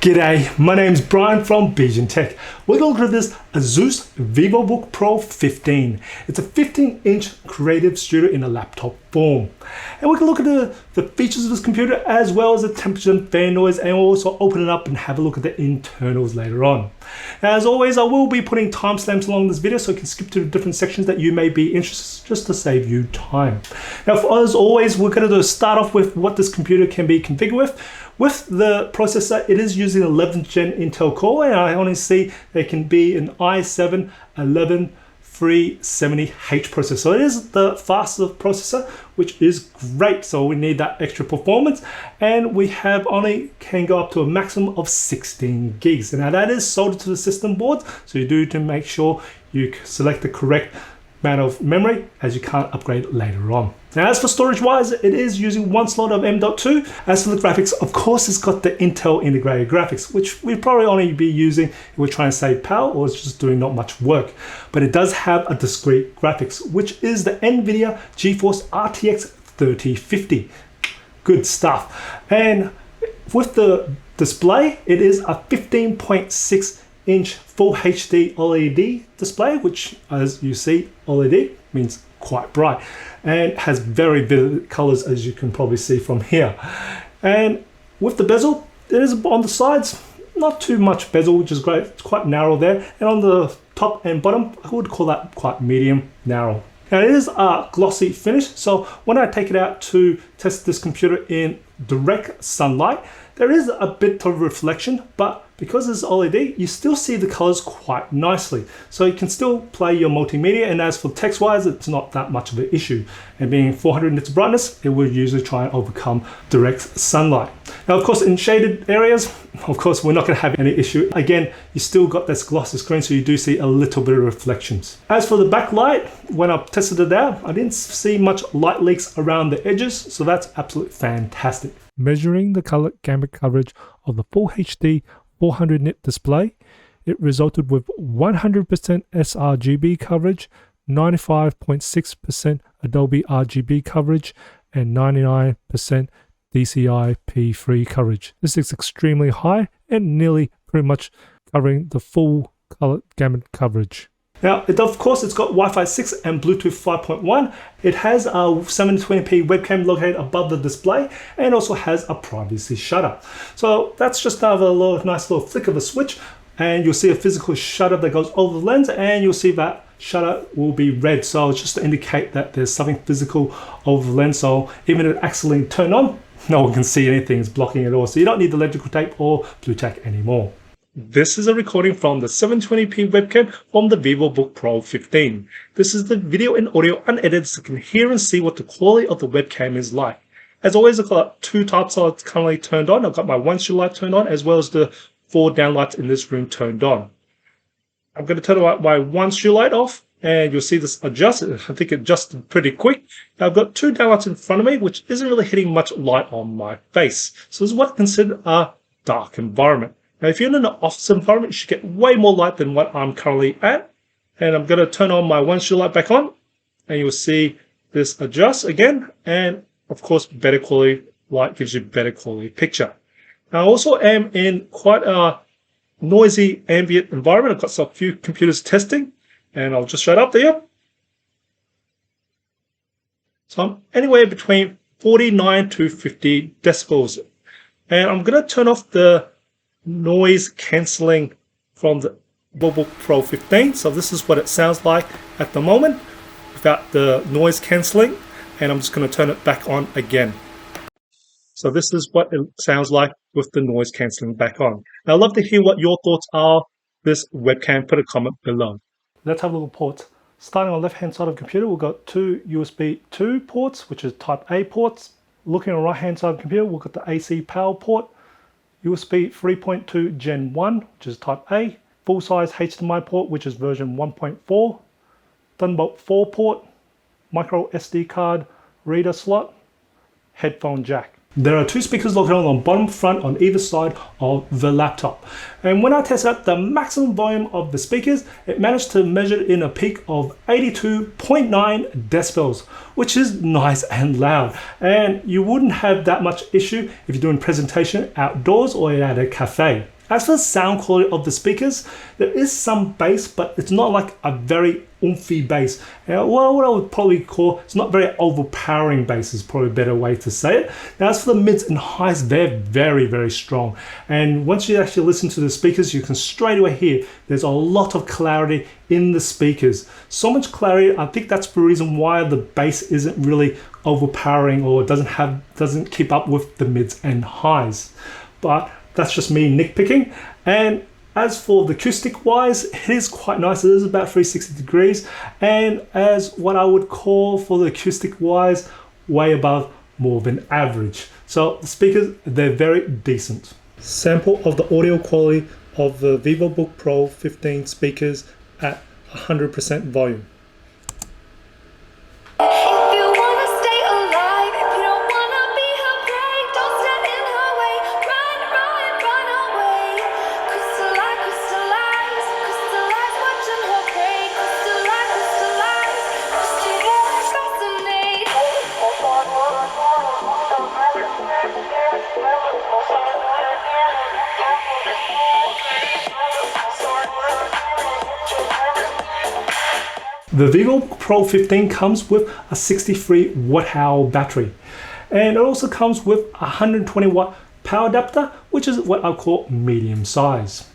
G'day, my name's Brian from BsianTech. We're going to look at this Asus Vivobook Pro 15. It's a 15-inch creative studio in a laptop form. And we can look at the features of this computer as well as the temperature and fan noise, and we'll also open it up and have a look at the internals later on. Now, as always, I will be putting timestamps along this video so you can skip to the different sections that you may be interested in, just to save you time. Now, as always, we're going to start off with what this computer can be configured with. With the processor, it is using 11th gen Intel core, and I only see there can be an i7-11370H processor. So it is the fastest processor, which is great. So we need that extra performance, and we have can go up to a maximum of 16 gigs. And now that is soldered to the system board, so you do to make sure you select the correct amount of memory, as you can't upgrade later on. Now, as for storage wise, it is using one slot of M.2. As for the graphics, of course, it's got the Intel integrated graphics, which we'd probably only be using if we're trying to save power or it's just doing not much work. But it does have a discrete graphics, which is the NVIDIA GeForce RTX 3050. Good stuff. And with the display, it is a 15.6-inch Full HD OLED display, which, as you see, OLED means quite bright, and has very vivid colors, as you can probably see from here. And with the bezel, it is on the sides, not too much bezel, which is great. It's quite narrow there, and on the top and bottom, I would call that quite medium narrow. Now, it is a glossy finish, so when I take it out to test this computer in direct sunlight, there is a bit of reflection, but because it's OLED, you still see the colors quite nicely. So you can still play your multimedia, and as for text-wise, it's not that much of an issue. And being 400 nits brightness, it will usually try and overcome direct sunlight. Now, of course, in shaded areas, of course, we're not going to have any issue. Again, you still got this glossy screen, so you do see a little bit of reflections. As for the backlight, when I tested it out, I didn't see much light leaks around the edges, so that's absolutely fantastic. Measuring the color gamut coverage of the Full HD 400 nit display, it resulted with 100% sRGB coverage, 95.6% Adobe RGB coverage, and 99% DCI-P3 coverage. This is extremely high and nearly pretty much covering the full color gamut coverage. Now, of course, it's got Wi-Fi 6 and Bluetooth 5.1. It has a 720p webcam located above the display, and also has a privacy shutter. So that's just another nice little flick of a switch, and you'll see a physical shutter that goes over the lens, and you'll see that shutter will be red. So it's just to indicate that there's something physical over the lens. So even if it accidentally turned on, no one can see anything, it's blocking it all. So you don't need the electrical tape or blue tack anymore. This is a recording from the 720p webcam from the Vivobook Pro 15. This is the video and audio unedited, so you can hear and see what the quality of the webcam is like. As always, I've got two top lights currently turned on. I've got my one shoe light turned on, as well as the 4 down lights in this room turned on. I'm going to turn my one shoe light off, and you'll see this adjust. I think it adjusted pretty quick. Now, I've got 2 down lights in front of me, which isn't really hitting much light on my face. So this is what's considered a dark environment. Now, if you're in an office environment, you should get way more light than what I'm currently at. And I'm going to turn on my one shoe light back on, and you'll see this adjust again. And of course, better quality light gives you better quality picture. Now, I also am in quite a noisy ambient environment. I've got a few computers testing, and I'll just show it up there. So I'm anywhere between 49 to 50 decibels. And I'm going to turn off the noise cancelling from the Vivobook Pro 15. So this is what it sounds like at the moment without the noise cancelling, and I'm just going to turn it back on again. So this is what it sounds like with the noise cancelling back on. Now, I'd love to hear what your thoughts are this webcam. Put a comment below. Let's have a look at ports. Starting on the left hand side of the computer, we've got 2 USB 2 ports, which is type A ports. Looking on the right hand side of the computer, we've got the AC power port, USB 3.2 Gen 1, which is type A, full-size HDMI port, which is version 1.4, Thunderbolt 4 port, micro SD card reader slot, headphone jack. There are two speakers located on the bottom front on either side of the laptop. And when I tested out the maximum volume of the speakers, it managed to measure in a peak of 82.9 decibels, which is nice and loud. And you wouldn't have that much issue if you're doing presentation outdoors or at a cafe. As for the sound quality of the speakers, there is some bass, but it's not like a very oomphy bass. Well, what I would probably call, it's not very overpowering bass is probably a better way to say it. Now, as for the mids and highs, they're very, very strong. And once you actually listen to the speakers, you can straight away hear there's a lot of clarity in the speakers. So much clarity, I think that's the reason why the bass isn't really overpowering or doesn't keep up with the mids and highs. But that's just me nitpicking. And as for the acoustic wise, it is quite nice. It is about 360 degrees. And as what I would call for the acoustic wise, way above more than average. So the speakers, they're very decent. Sample of the audio quality of the Vivobook Pro 15 speakers at 100% volume. The Vivobook Pro 15 comes with a 63 watt-hour battery, and it also comes with a 120 watt power adapter, which is what I call medium size.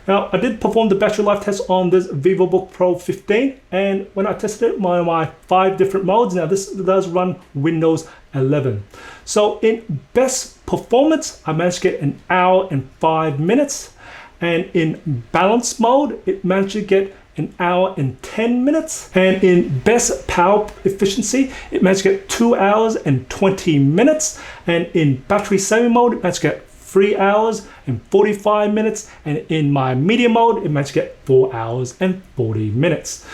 Now, I did perform the battery life test on this Vivobook Pro 15, and when I tested it, my 5 different modes. Now, this does run Windows 11. So in best performance, I managed to get an hour and 5 minutes, and in balance mode, it managed to get an hour and 10 minutes. And in best power efficiency, it managed to get 2 hours and 20 minutes. And in battery saving mode, it managed to get 3 hours and 45 minutes. And in my medium mode, it managed to get 4 hours and 40 minutes.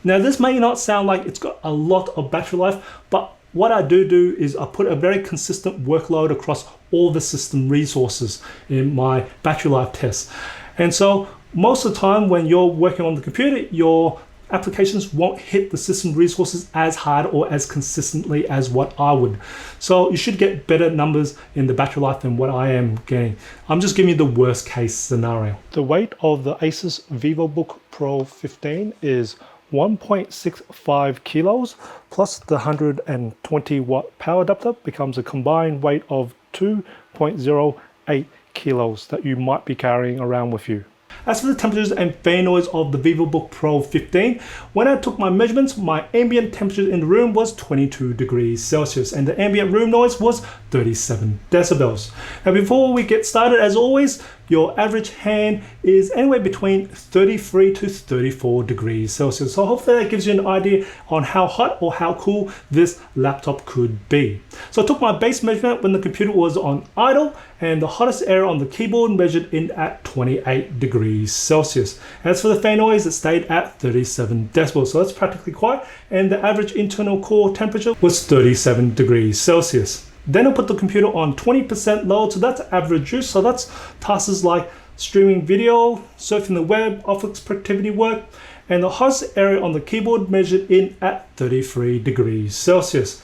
Now, this may not sound like it's got a lot of battery life, but what I do is I put a very consistent workload across all the system resources in my battery life tests. And so most of the time when you're working on the computer, your applications won't hit the system resources as hard or as consistently as what I would. So you should get better numbers in the battery life than what I am getting. I'm just giving you the worst case scenario. The weight of the Asus Vivobook Pro 15 is 1.65 kilos plus the 120 watt power adapter becomes a combined weight of 2.08 kilos that you might be carrying around with you. As for the temperatures and fan noise of the Vivobook Pro 15, when I took my measurements, my ambient temperature in the room was 22 degrees Celsius and the ambient room noise was 37 decibels. Now, before we get started, as always, your average hand is anywhere between 33 to 34 degrees Celsius. So hopefully that gives you an idea on how hot or how cool this laptop could be. So I took my base measurement when the computer was on idle, and the hottest area on the keyboard measured in at 28 degrees Celsius. As for the fan noise, it stayed at 37 decibels, so that's practically quiet, and the average internal core temperature was 37 degrees Celsius. Then I put the computer on 20% load, so that's average use. So that's tasks like streaming video, surfing the web, office productivity work, and the hottest area on the keyboard measured in at 33 degrees Celsius.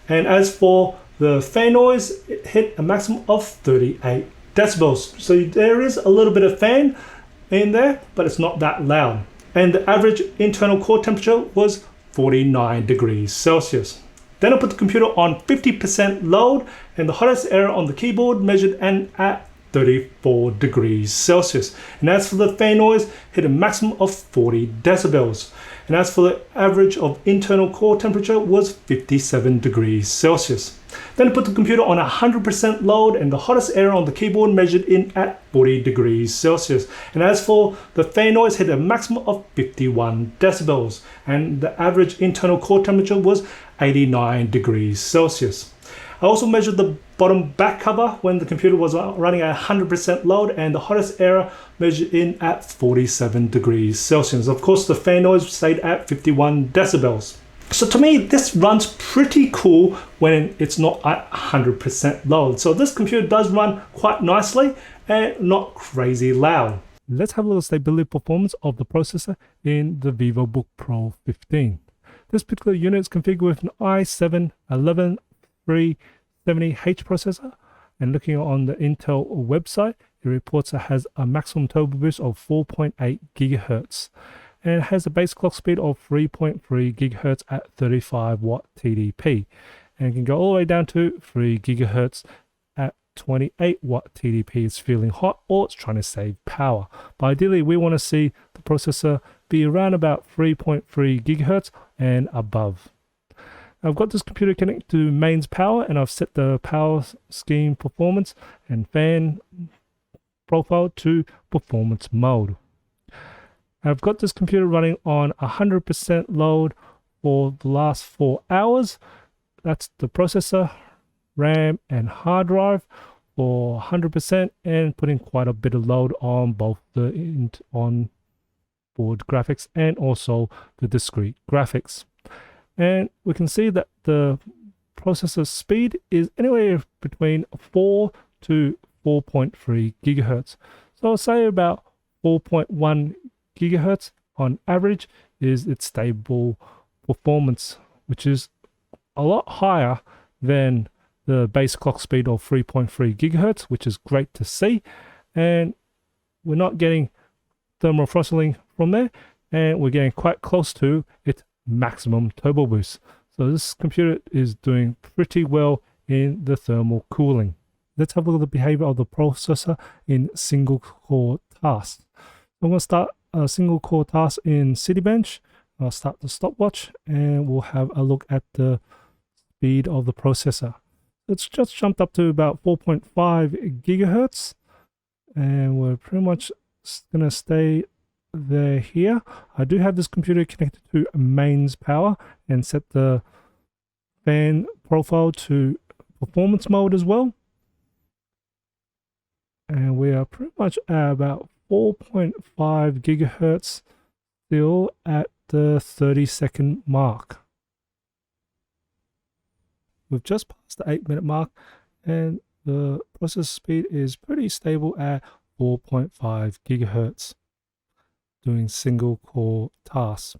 And as for the fan noise, it hit a maximum of 38 decibels. So there is a little bit of fan in there, but it's not that loud. And the average internal core temperature was 49 degrees Celsius. Then I put the computer on 50% load, and the hottest area on the keyboard measured at 34 degrees Celsius. And as for the fan noise, hit a maximum of 40 decibels. And as for the average of internal core temperature was 57 degrees Celsius. Then I put the computer on 100% load, and the hottest area on the keyboard measured in at 40 degrees Celsius. And as for the fan noise, hit a maximum of 51 decibels. And the average internal core temperature was 89 degrees Celsius. I also measured the bottom back cover when the computer was running at 100% load, and the hottest area measured in at 47 degrees Celsius. Of course, the fan noise stayed at 51 decibels. So to me, this runs pretty cool when it's not at 100% load. So this computer does run quite nicely and not crazy loud. Let's have a look at the stability performance of the processor in the Vivobook Pro 15. This particular unit is configured with an i7-11370H processor, and looking on the Intel website, it reports it has a maximum turbo boost of 4.8 GHz. And it has a base clock speed of 3.3 GHz at 35 watt TDP, and it can go all the way down to 3 GHz at 28 watt TDP. It's feeling hot or it's trying to save power, but ideally we want to see the processor be around about 3.3 GHz and above. I've got this computer connected to mains power, and I've set the power scheme performance and fan profile to performance mode. I've got this computer running on 100% load for the last 4 hours. That's the processor, RAM, and hard drive for 100%, and putting quite a bit of load on both the on-board graphics and also the discrete graphics. And we can see that the processor speed is anywhere between 4 to 4.3 gigahertz. So I'll say about 4.1 gigahertz on average is its stable performance, which is a lot higher than the base clock speed of 3.3 gigahertz, which is great to see. And we're not getting thermal throttling from there, and we're getting quite close to its maximum turbo boost. So this computer is doing pretty well in the thermal cooling. Let's have a look at the behavior of the processor in single core tasks. I'm going to start a single core task in Citybench. I'll start the stopwatch and we'll have a look at the speed of the processor. It's just jumped up to about 4.5 gigahertz, and we're pretty much going to stay there here. I do have this computer connected to mains power and set the fan profile to performance mode as well. And we are pretty much at about 4.5 gigahertz still at the 30-second mark. We've just passed the 8-minute mark, and the processor speed is pretty stable at 4.5 gigahertz doing single core tasks.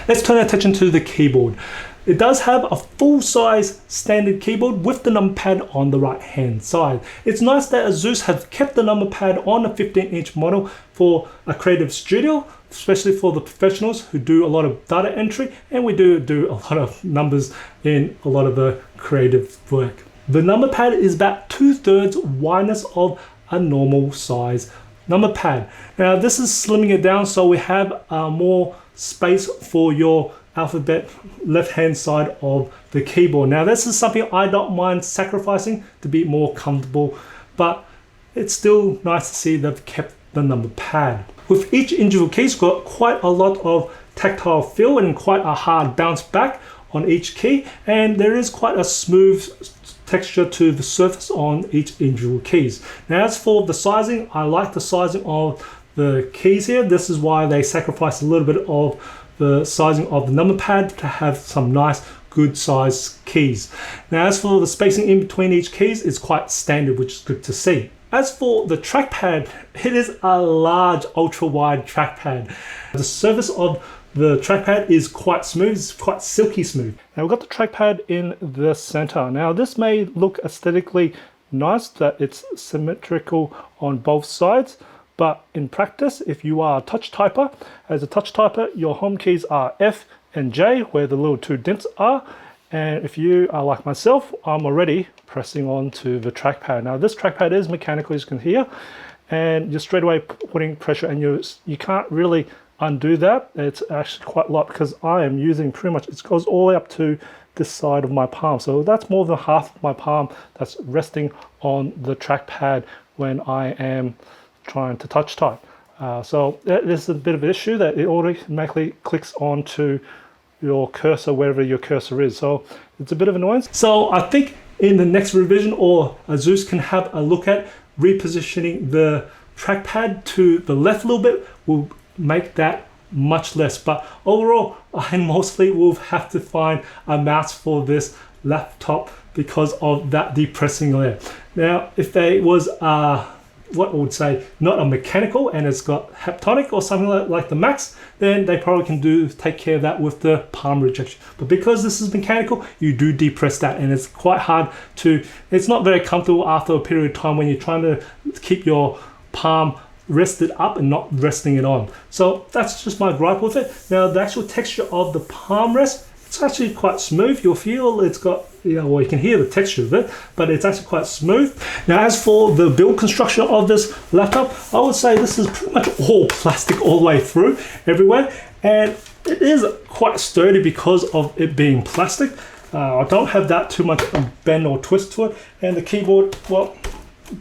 Let's turn our attention to the keyboard. It does have a full-size standard keyboard with the numpad on the right-hand side. It's nice that Asus have kept the numpad on a 15-inch model for a creative studio, especially for the professionals who do a lot of data entry, and we do a lot of numbers in a lot of the creative work. The numpad is about 2/3 wideness of a normal size numpad. Now this is slimming it down so we have more space for your alphabet left hand side of the keyboard. Now this is something I don't mind sacrificing to be more comfortable, but it's still nice to see they've kept the numpad. With each individual key, it's got quite a lot of tactile feel and quite a hard bounce back on each key, and there is quite a smooth texture to the surface on each individual keys. Now as for the sizing, I like the sizing of the keys here. This is why they sacrifice a little bit of the sizing of the numpad to have some nice good size keys. Now as for the spacing in between each keys, it's quite standard, which is good to see. As for the trackpad, it is a large ultra wide trackpad. The surface of the trackpad is quite smooth, it's quite silky smooth. Now we've got the trackpad in the center. Now this may look aesthetically nice that it's symmetrical on both sides, but in practice, if you are a touch typer, as a touch typer, your home keys are F and J, where the little two dents are. And if you are like myself, I'm already pressing on to the trackpad. Now this trackpad is mechanical, as you can hear, and you're straight away putting pressure, and you can't really undo that. It's actually quite a lot because I am using pretty much, it goes all the way up to this side of my palm. So that's more than half of my palm that's resting on the trackpad when I am trying to touch type. So this is a bit of an issue that it automatically clicks onto your cursor wherever your cursor is. So it's a bit of annoyance. So I think in the next revision, or Asus can have a look at repositioning the trackpad to the left a little bit, will make that much less. But overall, I mostly will have to find a mouse for this laptop because of that depressing layer. Now, if there was what I would say, not a mechanical and it's got haptonic or something like the Max, then they probably can take care of that with the palm rejection. But because this is mechanical, you do depress that, and it's quite hard to, it's not very comfortable after a period of time when you're trying to keep your palm rested up and not resting it on. So that's just my gripe with it. Now, the actual texture of the palm rest, it's actually quite smooth. You'll feel it's got, well, you can hear the texture of it, but it's actually quite smooth. Now, as for the build construction of this laptop, I would say this is pretty much all plastic all the way through, everywhere. And it is quite sturdy because of it being plastic. I don't have that too much bend or twist to it. And the keyboard, well,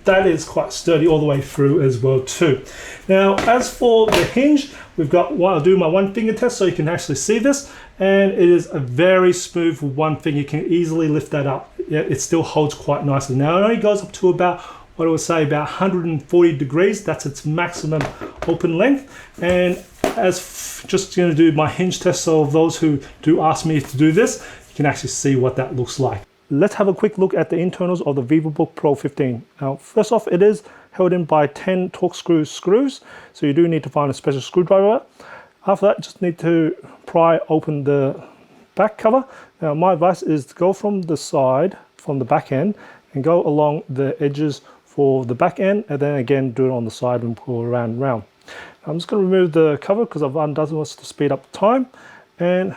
that is quite sturdy all the way through as well too. Now, as for the hinge, we've got, well, I'll do my one finger test so you can actually see this, and it is a very smooth one finger. You can easily lift that up. Yeah, it still holds quite nicely. Now, it only goes up to about, what I would say, about 140 degrees. That's its maximum open length. And as just going to do my hinge test, so those who do ask me to do this, you can actually see what that looks like. Let's have a quick look at the internals of the Vivobook Pro 15. Now, first off, it is held in by 10 Torx screws, so you do need to find a special screwdriver. After that, just need to pry open the back cover. Now, my advice is to go from the side, from the back end, and go along the edges for the back end, and then again do it on the side and pull around and round. I'm just going to remove the cover because I've undone this to speed up time, and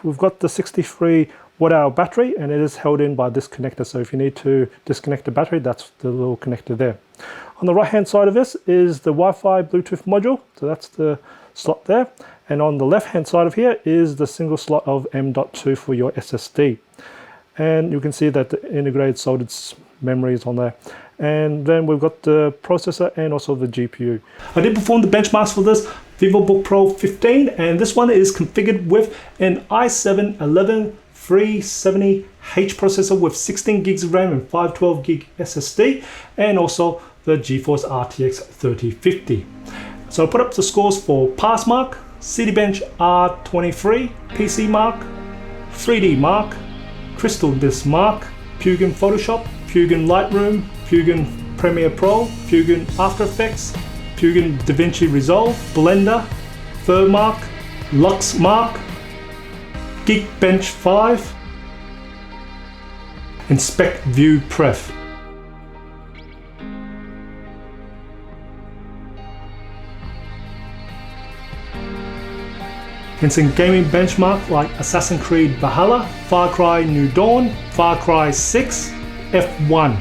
we've got the 63 watt-hour battery, and it is held in by this connector. So if you need to disconnect the battery, that's the little connector there. On the right hand side of this is the Wi-Fi Bluetooth module, so that's the slot there. And on the left hand side of here is the single slot of M.2 for your SSD. And you can see that the integrated soldered memory is on there. And then we've got the processor and also the GPU. I did perform the benchmarks for this Vivobook Pro 15, and this one is configured with an i7-11370H processor with 16 gigs of RAM and 512 gig SSD, and also the GeForce RTX 3050. So I put up the scores for PassMark, Citybench R23, PCMark, 3D Mark, Crystal Disk Mark, Fusion Photoshop, Fusion Lightroom, Fusion Premiere Pro, Fusion After Effects, Fusion DaVinci Resolve, Blender, Furmark, Luxmark, Geekbench 5, and SpecView Pref. And some gaming benchmark like Assassin's Creed Valhalla, Far Cry New Dawn, Far Cry 6, F1,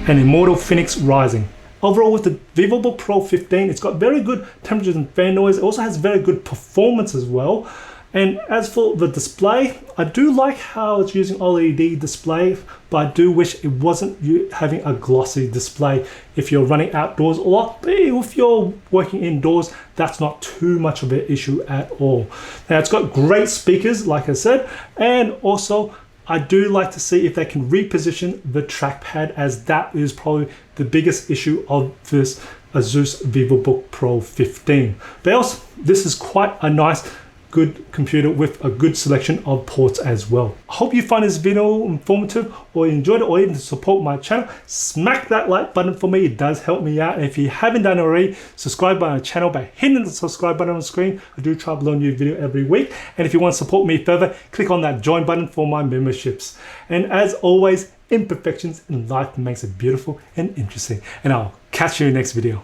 and Immortal Phoenix Rising. Overall, with the Vivobook Pro 15, it's got very good temperatures and fan noise. It also has very good performance as well. And as for the display, I do like how it's using OLED display, but I do wish it wasn't having a glossy display if you're running outdoors a lot. But if you're working indoors, that's not too much of an issue at all. Now, it's got great speakers, like I said, and also I do like to see if they can reposition the trackpad, as that is probably the biggest issue of this Asus Vivobook Pro 15. But else, this is quite a nice, good computer with a good selection of ports as well. I hope you find this video informative or enjoyed it, or even to support my channel. Smack that like button for me, it does help me out. And if you haven't done it already, subscribe to my channel by hitting the subscribe button on the screen. I do try to upload a new video every week. And if you want to support me further, click on that join button for my memberships. And as always, imperfections in life makes it beautiful and interesting. And I'll catch you in the next video.